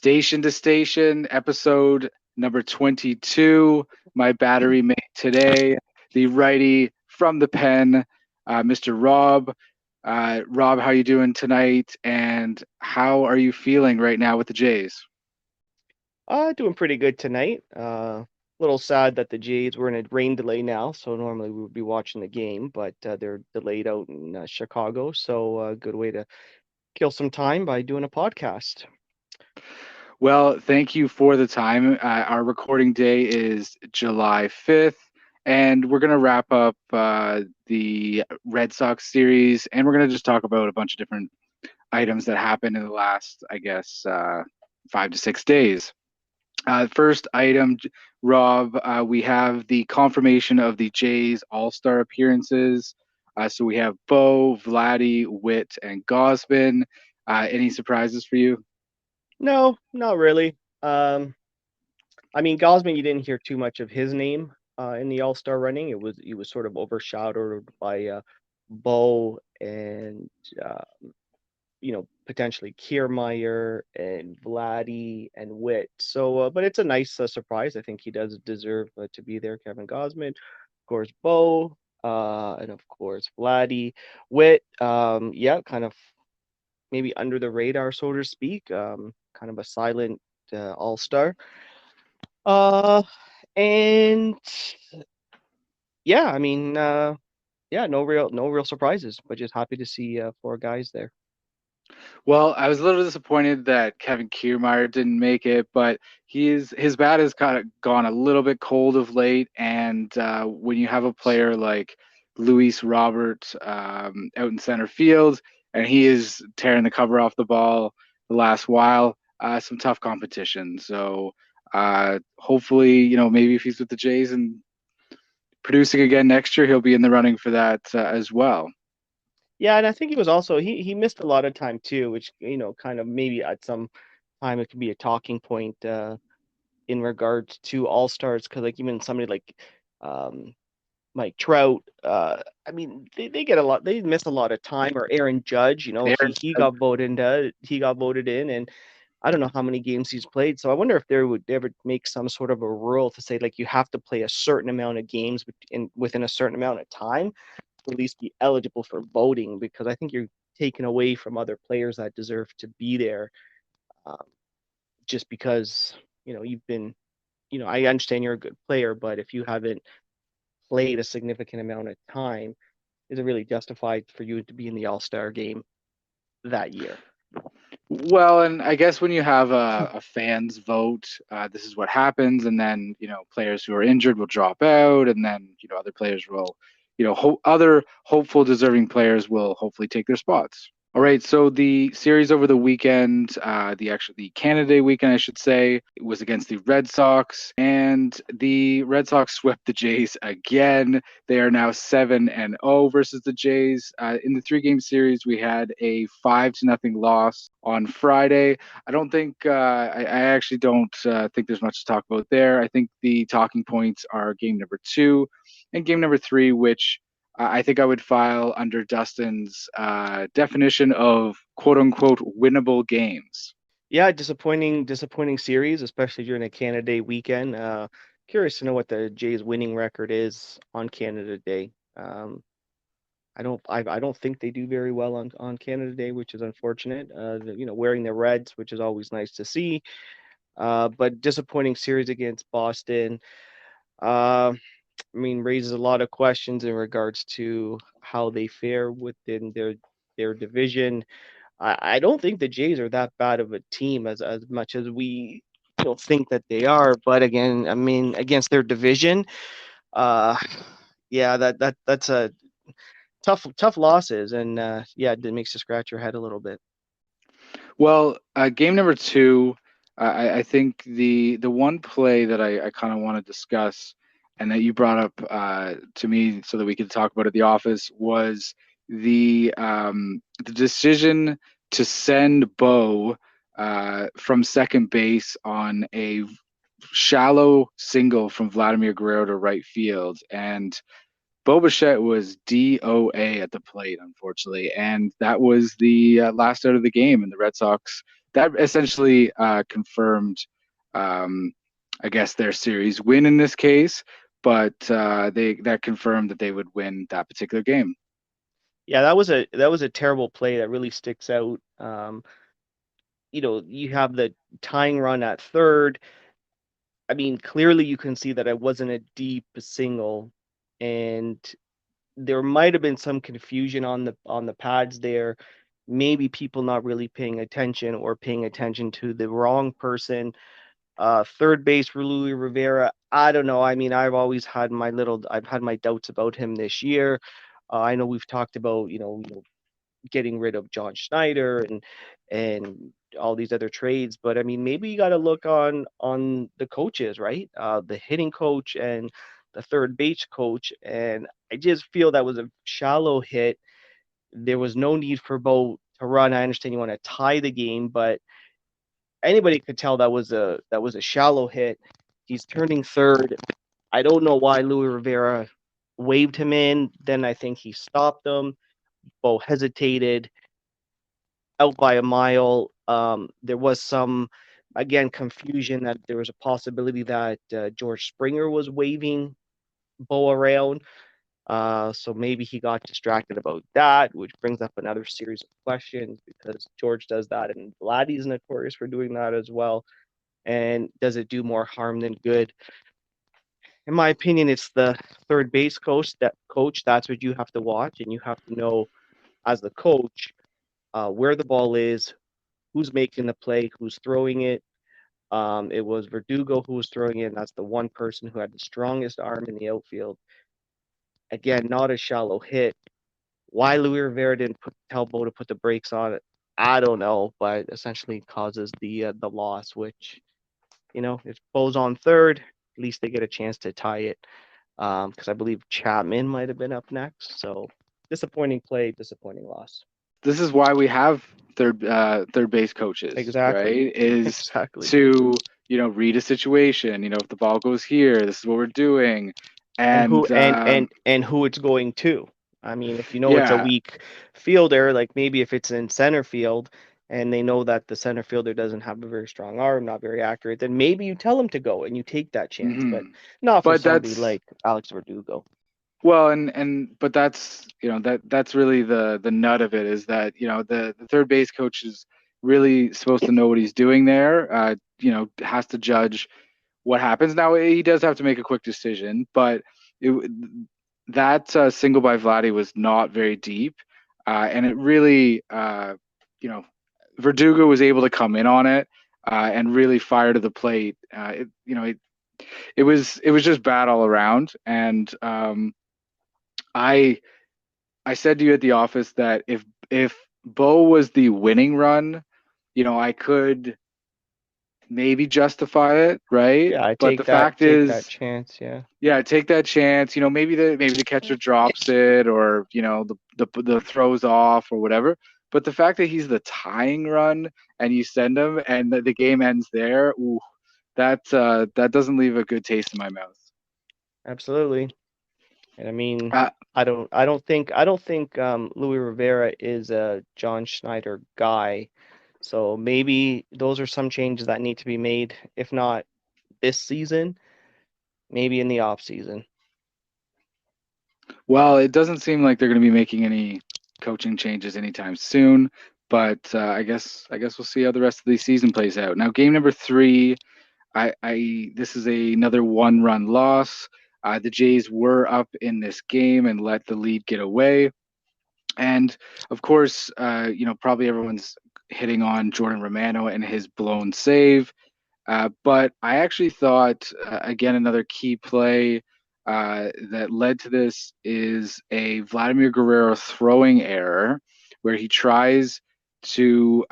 Station to Station, episode number 22. My battery mate today, the righty from the pen, Mr. Rob. Rob, how you doing tonight? And how are you feeling right now with the Jays? Doing pretty good tonight. Little sad that the Jays were in a rain delay now, so normally we would be watching the game, but they're delayed out in Chicago, so a good way to kill some time by doing a podcast. Well, thank you for the time. Our recording day is July 5th, and we're going to wrap up the Red Sox series, and we're going to just talk about a bunch of different items that happened in the last, I guess, 5 to 6 days. First item, Rob, we have the confirmation of the Jays All-Star appearances. So we have Bo, Vladdy, Witt, and Gosman. Any surprises for you? No, not really. I mean, Gosman, you didn't hear too much of his name in the All-Star running. He was sort of overshadowed by Bo and potentially Kiermaier and Vladdy and Witt. So, but it's a nice surprise. I think he does deserve to be there. Kevin Gosman, of course, Bo, and of course Vladdy, Witt. Yeah, kind of maybe under the radar, so to speak. Kind of a silent all star. Uh, and yeah, I mean, yeah, no real surprises, but just happy to see four guys there. Well, I was a little disappointed that Kevin Kiermaier didn't make it, but his bat has kind of gone a little bit cold of late. And when you have a player like Luis Robert out in center field, and he is tearing the cover off the ball the last while, some tough competition. So hopefully, maybe if he's with the Jays and producing again next year, he'll be in the running for that as well. Yeah, and I think he was also he missed a lot of time too, which kind of maybe at some time it could be a talking point in regards to all stars because like even somebody like um Mike Trout, I mean they get a lot they miss a lot of time or Aaron Judge, Aaron, he got voted in and I don't know how many games he's played. So I wonder if there would ever make some sort of a rule to say like you have to play a certain amount of games within a certain amount of time at least be eligible for voting because I think you're taken away from other players that deserve to be there um, just because you've been I understand you're a good player, but if you haven't played a significant amount of time, is it really justified for you to be in the All Star game that year? well, and I guess when you have a fans vote, this is what happens, and then players who are injured will drop out, and then other players will, other hopeful, deserving players will hopefully take their spots. All right, so the series over the weekend, the Canada Day weekend, I should say, it was against the Red Sox, and the Red Sox swept the Jays again. They are now 7-0 versus the Jays. In the three-game series, we had a 5-0 loss on Friday. I don't think I actually don't think there's much to talk about there. I think the talking points are game number two and game number three, which I think I would file under Dustin's definition of quote unquote winnable games. Yeah, disappointing series, especially during a Canada Day weekend. Curious to know what the Jays winning record is on Canada Day. I don't think they do very well on Canada Day, which is unfortunate. Wearing the Reds, which is always nice to see. But disappointing series against Boston. Uh, I mean, raises a lot of questions in regards to how they fare within their division. I don't think the Jays are that bad of a team as much as we don't think that they are. But again, I mean, against their division, uh, yeah, that's a tough losses, and yeah, it makes you scratch your head a little bit. Well, game number two, I think the one play that I kind of want to discuss and that you brought up to me so that we could talk about at the office was the decision to send Bo from second base on a shallow single from Vladimir Guerrero to right field. And Bo Bichette was DOA at the plate, unfortunately, and that was the last out of the game, and the Red Sox that essentially confirmed, um, I guess, their series win in this case. But they that confirmed that they would win that particular game. Yeah, that was a terrible play that really sticks out. You have the tying run at third. I mean, clearly you can see that it wasn't a deep single, and there might have been some confusion on the pads there. Maybe people not really paying attention or paying attention to the wrong person. Third base for Louis Rivera. I don't know. I mean, I've had my doubts about him this year. I know we've talked about, getting rid of John Schneider and all these other trades, but I mean, maybe you got to look on the coaches, right? The hitting coach and the third base coach, and I just feel that was a shallow hit. There was no need for Bo to run. I understand you want to tie the game, but anybody could tell that was a shallow hit. He's turning third. I don't know why Louis Rivera waved him in. Then I think he stopped him. Bo hesitated out by a mile. There was some, again, confusion that there was a possibility that George Springer was waving Bo around. So maybe he got distracted about that, which brings up another series of questions because George does that and Vladdy's notorious for doing that as well. And does it do more harm than good? In my opinion, it's the third base coach. That's what you have to watch, and you have to know as the coach where the ball is, who's making the play, who's throwing it. It was Verdugo who was throwing it, and that's the one person who had the strongest arm in the outfield. Again, not a shallow hit. Why Luis Rivera didn't tell Bo to put the brakes on it, I don't know, but essentially causes the loss. Which if Bo's on third, at least they get a chance to tie it. Because I believe Chapman might have been up next. So disappointing play, disappointing loss. This is why we have third base coaches, Exactly, right? Is exactly. to read a situation. If the ball goes here, this is what we're doing, and who and and and and who it's going to. I mean, if you know it's a yeah. weak fielder, like maybe if it's in center field and they know that the center fielder doesn't have a very strong arm, not very accurate, then maybe you tell him to go and you take that chance, but Hmm. not for But somebody that's like Alex Verdugo. well, and but that's that's really the nut of it is that the third base coach is really supposed to know what he's doing there. Has to judge what happens. Now he does have to make a quick decision, but it, that single by Vladdy was not very deep, and it really, you know, Verdugo was able to come in on it and really fire to the plate. It was just bad all around, and I I said to you at the office that if Bo was the winning run, I could maybe justify it, right? Yeah, I But the take that fact take that is, chance. Yeah, yeah, take that chance. Maybe the catcher drops it, or the throws off or whatever. But the fact that he's the tying run and you send him and the game ends there, ooh, that doesn't leave a good taste in my mouth. absolutely. And I mean, Uh, I don't think Louis Rivera is a John Schneider guy. So maybe those are some changes that need to be made. If not this season, maybe in the off season. well, it doesn't seem like they're going to be making any coaching changes anytime soon. But I guess we'll see how the rest of the season plays out. Now, game number three. This is another one-run loss. The Jays were up in this game and let the lead get away. And of course, probably everyone's hitting on Jordan Romano and his blown save. But I actually thought, again, another key play that led to this is a Vladimir Guerrero throwing error where he tries to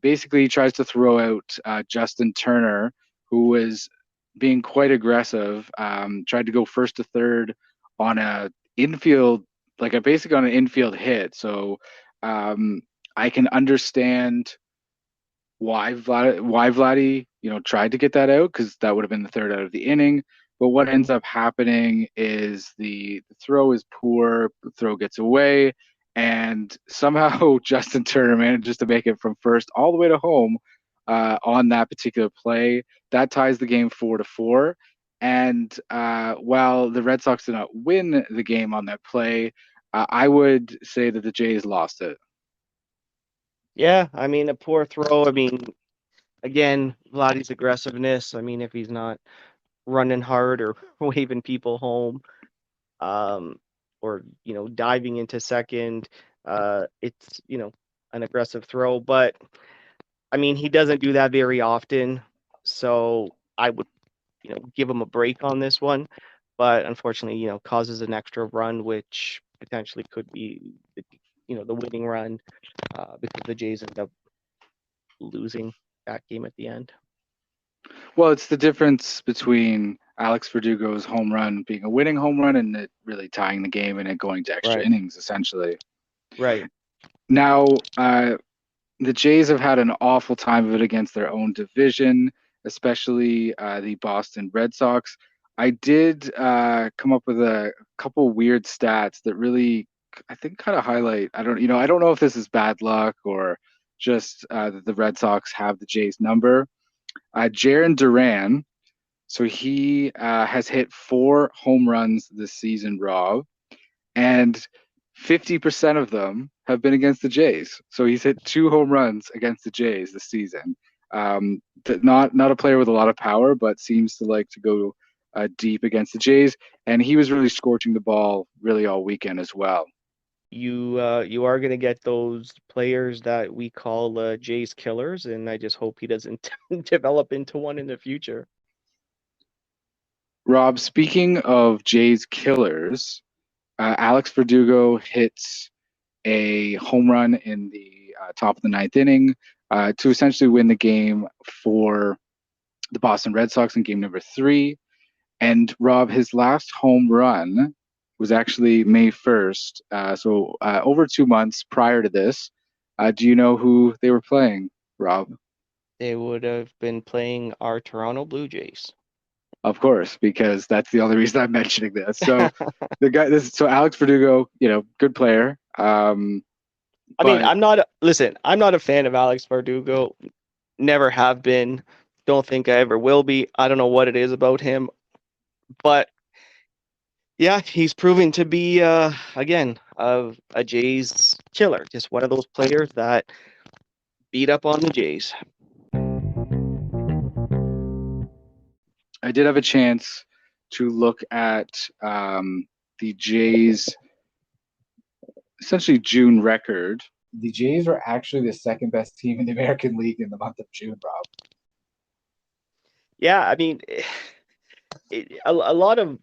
basically he tries to throw out Justin Turner, who was being quite aggressive, tried to go first to third on a infield, like a basically on an infield hit. So um, I can understand why Vladdy, tried to get that out because that would have been the third out of the inning. But what ends Mhm. up happening is the throw is poor, the throw gets away, and somehow Justin Turner manages to make it from first all the way to home on that particular play. That ties the game 4-4. And while the Red Sox did not win the game on that play, I would say that the Jays lost it. Yeah, I mean, a poor throw. I mean, again, Vladdy's aggressiveness. I mean, if he's not running hard or waving people home, um, or diving into second, it's an aggressive throw. But I mean, he doesn't do that very often, so I would give him a break on this one. But unfortunately, causes an extra run, which potentially could be the winning run, because the Jays end up losing that game at the end. Well, it's the difference between Alex Verdugo's home run being a winning home run and it really tying the game and it going to extra Right, innings, essentially. right. Now, the Jays have had an awful time of it against their own division, especially the Boston Red Sox. I did come up with a couple weird stats that really, I think, kind of highlight. I don't know if this is bad luck or just that the Red Sox have the Jays number. Jaron Duran, so he has hit 4 home runs this season, Rob, and 50% of them have been against the Jays. So he's hit 2 home runs against the Jays this season. Not a player with a lot of power, but seems to like to go deep against the Jays, and he was really scorching the ball really all weekend as well. You are going to get those players that we call Jays killers, and I just hope he doesn't develop into one in the future. Rob, speaking of Jays killers, Alex Verdugo hits a home run in the top of the ninth inning to essentially win the game for the Boston Red Sox in game number 3. And Rob, his last home run was actually May 1st. So over 2 months prior to this. Do you know who they were playing, Rob? They would have been playing our Toronto Blue Jays. Of course, because that's the only reason I'm mentioning this. So so Alex Verdugo, good player. I mean, But I'm not a fan of Alex Verdugo. Never have been. Don't think I ever will be. I don't know what it is about him, but yeah, he's proving to be again a Jays killer. Just one of those players that beat up on the Jays. I did have a chance to look at the Jays essentially June record. The Jays were actually the second best team in the American League in the month of June, Rob. Yeah, I mean, a lot of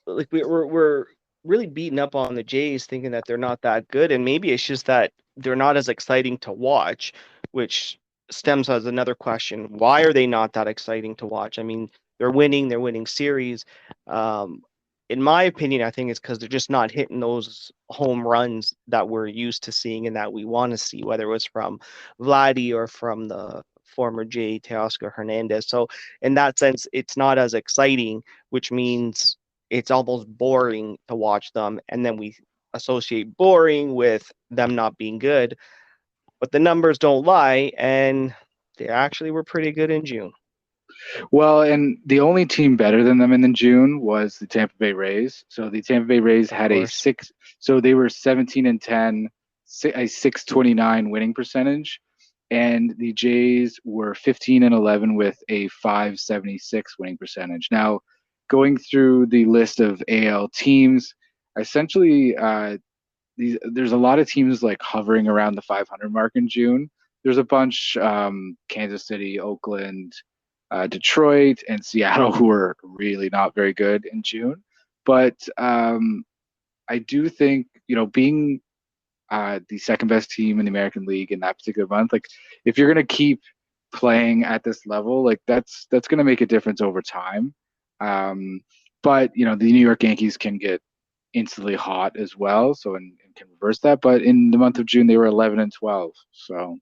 like we're really beating up on the Jays, thinking that they're not that good, and maybe it's just that they're not as exciting to watch, which stems as another question: why are they not that exciting to watch? I mean, they're winning series. Um, in my opinion, I think it's because they're just not hitting those home runs that we're used to seeing and that we want to see, whether it was from Vladdy or from the former Jay Teoscar Hernandez. So in that sense, it's not as exciting, which means it's almost boring to watch them. And then we associate boring with them not being good. But the numbers don't lie, and they actually were pretty good in June. Well, and the only team better than them in June was the Tampa Bay Rays. So the Tampa Bay Rays Of had a course. six, so they were 17-10, a 629 winning percentage, and the Jays were 15-11 with a 576 winning percentage. Now, going through the list of AL teams, essentially, there's a lot of teams like hovering around the 500 mark in June. There's a bunch, Kansas City, Oakland, Detroit, and Seattle, who are really not very good in June. But I do think, being the second best team in the American League in that particular month, like if you're going to keep playing at this level, like that's going to make a difference over time. Um, but the New York Yankees can get instantly hot as well, so and can reverse that. But in the month of June, they were 11-12. So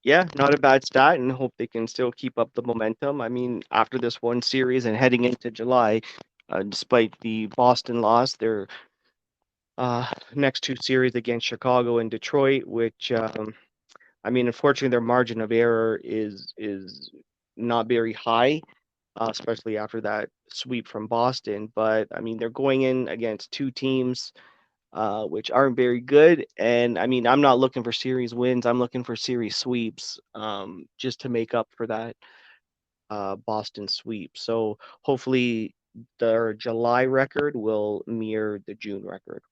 Yeah, not a bad stat, and hope they can still keep up the momentum. I mean, after this one series and heading into July, despite the Boston loss, they're next two series against Chicago and Detroit, which I mean, unfortunately, their margin of error is not very high, especially after that sweep from Boston. But I mean, they're going in against two teams which aren't very good. And I mean, I'm not looking for series wins. I'm looking for series sweeps, just to make up for that Boston sweep. So hopefully, their July record will mirror the June record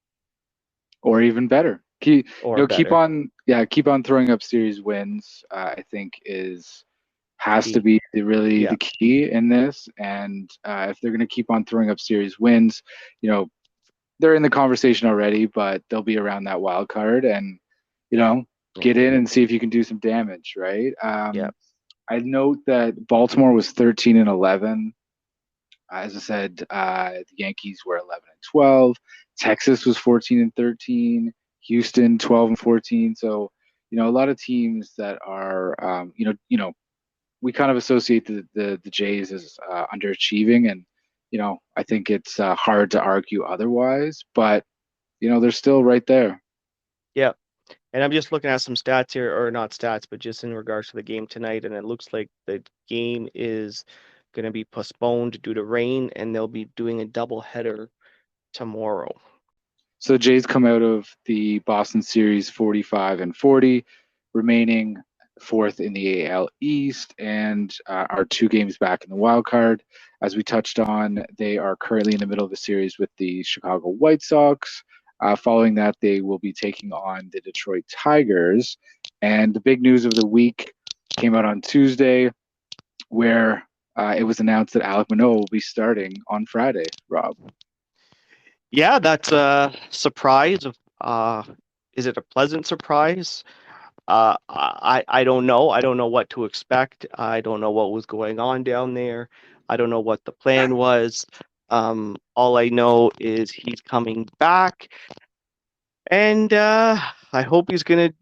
or even better. or Keep better. on, yeah, keep on throwing up series wins. I think is has to Key. be really Yeah. the key in this. And if they're going to keep on throwing up series wins, you know, they're in the conversation already, but they'll be around that wild card and, you know, Yeah. get in and see if you can do some damage, right? Yeah. I note that Baltimore was 13-11. As I said, the Yankees were 11-12. Texas was 14-13. Houston 12-14. So, a lot of teams that are, we kind of associate the Jays as underachieving, and I think it's hard to argue otherwise. But they're still right there. Yeah. And I'm just looking at some stats here, or not stats, but just in regards to the game tonight. And it looks like the game is going to be postponed due to rain, and they'll be doing a double header tomorrow. So the Jays come out of the Boston series 45-40, remaining fourth in the AL East, and are 2 games back in the wild card. As we touched on, they are currently in the middle of a series with the Chicago White Sox. Following that, they will be taking on the Detroit Tigers. And the big news of the week came out on Tuesday, where it was announced that Alek Manoah will be starting on Friday, Rob. Yeah, that's a surprise. Uh, is it a pleasant surprise? I don't know. I don't know what to expect. I don't know what was going on down there. I don't know what the plan was. All I know is he's coming back, and I hope he's gonna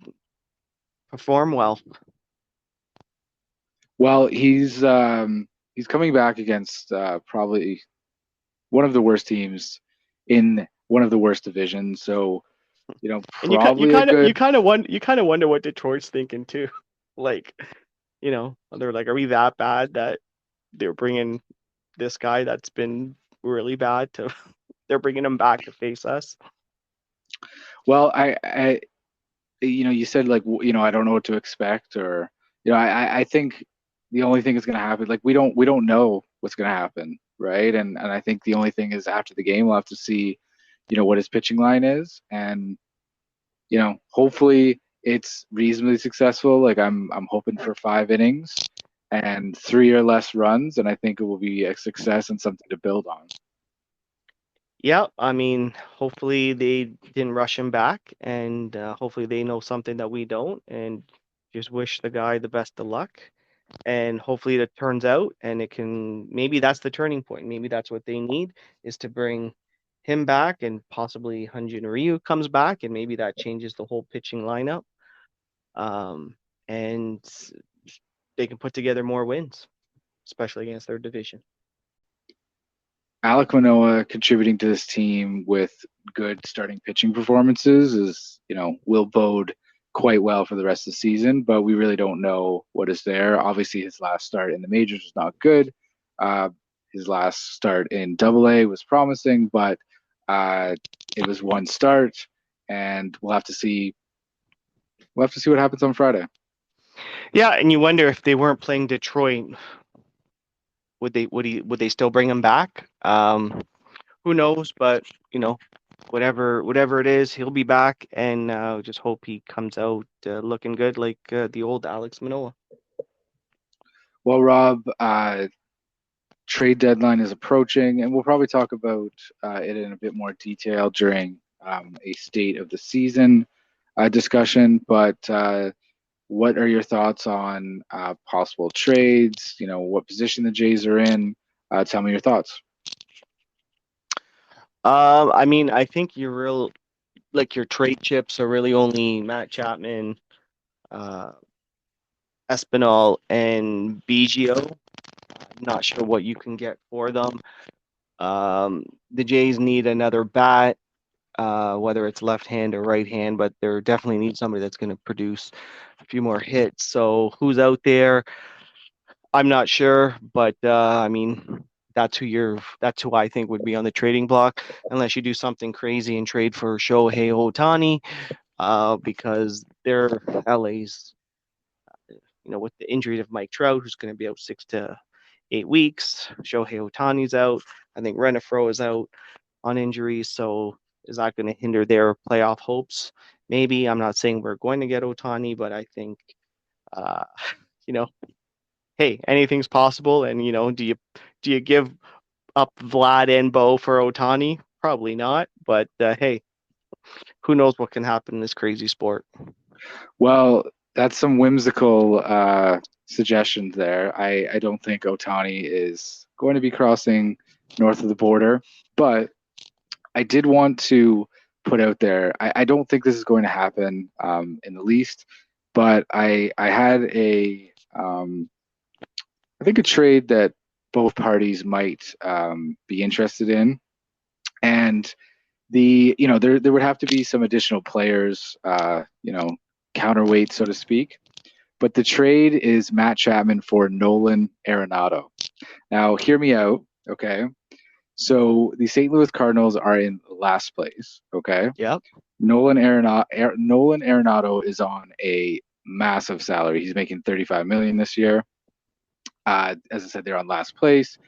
perform well. Well, he's coming back against probably one of the worst teams in one of the worst divisions. So, And you probably a kind of good. you kind of wonder what Detroit's thinking too. Like, they're like, are we that bad that they're bringing this guy that's been really bad to they're bringing him back to face us? Well, you said like I don't know what to expect, or I think the only thing that's going to happen, like we don't know what's going to happen, right? And I think the only thing is after the game we'll have to see, what his pitching line is, and hopefully it's reasonably successful. Like I'm hoping for 5 innings and 3 or less runs, and I think it will be a success and something to build on. Yeah, I mean, hopefully they didn't rush him back, and hopefully they know something that we don't, and just wish the guy the best of luck. And hopefully it turns out, and maybe that's the turning point. Maybe that's what they need is to bring him back, and possibly Hyunjin Ryu comes back, and maybe that changes the whole pitching lineup. Um, and they can put together more wins, especially against their division. Alek Manoah contributing to this team with good starting pitching performances is, will bode quite well for the rest of the season, but we really don't know what is there. Obviously, his last start in the majors was not good. Uh, his last start in AA was promising, but it was one start, and we'll have to see. We'll have to see what happens on Friday. Yeah, and you wonder if they weren't playing Detroit, would they still bring him back? Who knows? But whatever it is, he'll be back, and just hope he comes out looking good like the old Alex Manoah. Well, Rob, trade deadline is approaching, and we'll probably talk about it in a bit more detail during a state of the season discussion. But what are your thoughts on possible trades? What position the Jays are in? Tell me your thoughts. I mean, I think your trade chips are really only Matt Chapman, uh, Espinal, and Biggio. Not sure what you can get for them. The Jays need another bat. whether it's left hand or right hand, but they definitely need somebody that's going to produce a few more hits. So who's out there? I'm not sure, but I mean, that's who I think would be on the trading block, unless you do something crazy and trade for Shohei Ohtani, because they're LA's, with the injury of Mike Trout, who's going to be out 6 to 8 weeks. Shohei Ohtani's out. I think Renifro is out on injuries. So is that going to hinder their playoff hopes? Maybe. I'm not saying we're going to get Ohtani, but I think, uh, you know, hey, anything's possible. And do you give up Vlad and Bo for Ohtani? Probably not. But hey, who knows what can happen in this crazy sport? Well, that's some whimsical suggestions there. I don't think Otani is going to be crossing north of the border, but I did want to put out there. I don't think this is going to happen in the least, but I had I think a trade that both parties might be interested in, and there would have to be some additional players, counterweight so to speak. But the trade is Matt Chapman for Nolan Arenado. Now, hear me out, okay? So the St. Louis Cardinals are in last place, okay? Yep. Nolan Arenado is on a massive salary. He's making 35 million this year. As I said, they're on last place.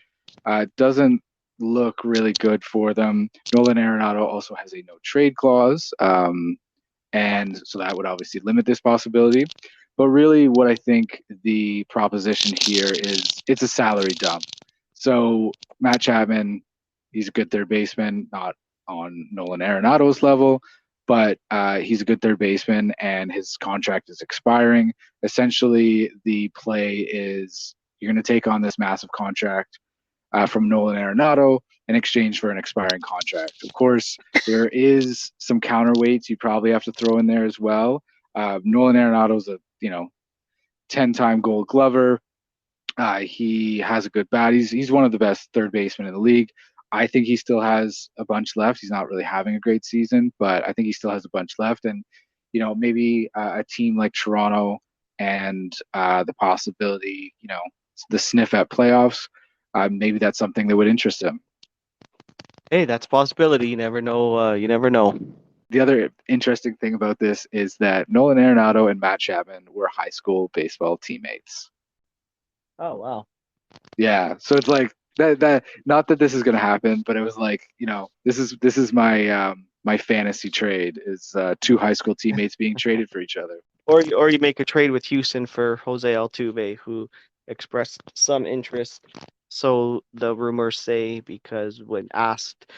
Doesn't look really good for them. Nolan Arenado also has a no trade clause, and so that would obviously limit this possibility. But really, what I think the proposition here is it's a salary dump. So Matt Chapman, he's a good third baseman, not on Nolan Arenado's level, but he's a good third baseman, and his contract is expiring. Essentially, the play is you're going to take on this massive contract from Nolan Arenado in exchange for an expiring contract. Of course, there is some counterweights you probably have to throw in there as well. Nolan Arenado's a 10-time Gold Glover. He has a good bat. He's one of the best third basemen in the league. I think he still has a bunch left. He's not really having a great season, but I think he still has a bunch left. And maybe a team like Toronto and the possibility, the sniff at playoffs, maybe that's something that would interest him. Hey, that's a possibility. You never know. You never know. The other interesting thing about this is that Nolan Arenado and Matt Chapman were high school baseball teammates. Oh, wow. Yeah, so it's like that not that this is going to happen, but it was like, this is my fantasy trade is two high school teammates being traded for each other. Or you make a trade with Houston for Jose Altuve, who expressed some interest. So the rumors say, because when asked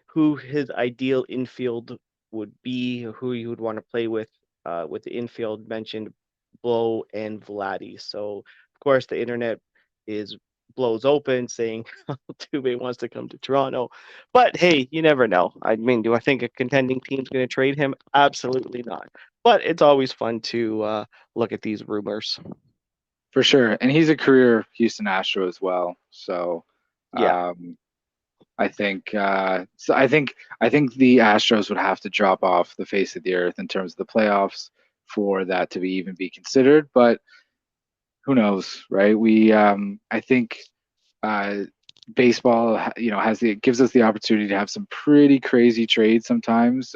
who his ideal infield would be, who he would want to play with the infield, mentioned Blow and Vladdy. So of course the internet is blows open saying Altuve wants to come to Toronto. But hey, you never know. I mean, do I think a contending team's going to trade him? Absolutely not. But it's always fun to look at these rumors. For sure. And he's a career Houston Astro as well. So Yeah. I think the Astros would have to drop off the face of the earth in terms of the playoffs for that to be even be considered. But who knows, right? I think uh, baseball, gives us the opportunity to have some pretty crazy trades sometimes,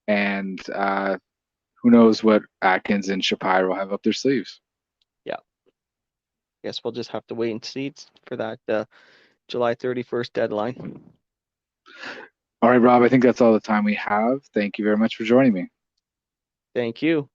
and who knows what Atkins and Shapiro have up their sleeves. Yeah. Guess we'll just have to wait and see for that July 31st deadline. All right, Rob, I think that's all the time we have. Thank you very much for joining me. Thank you.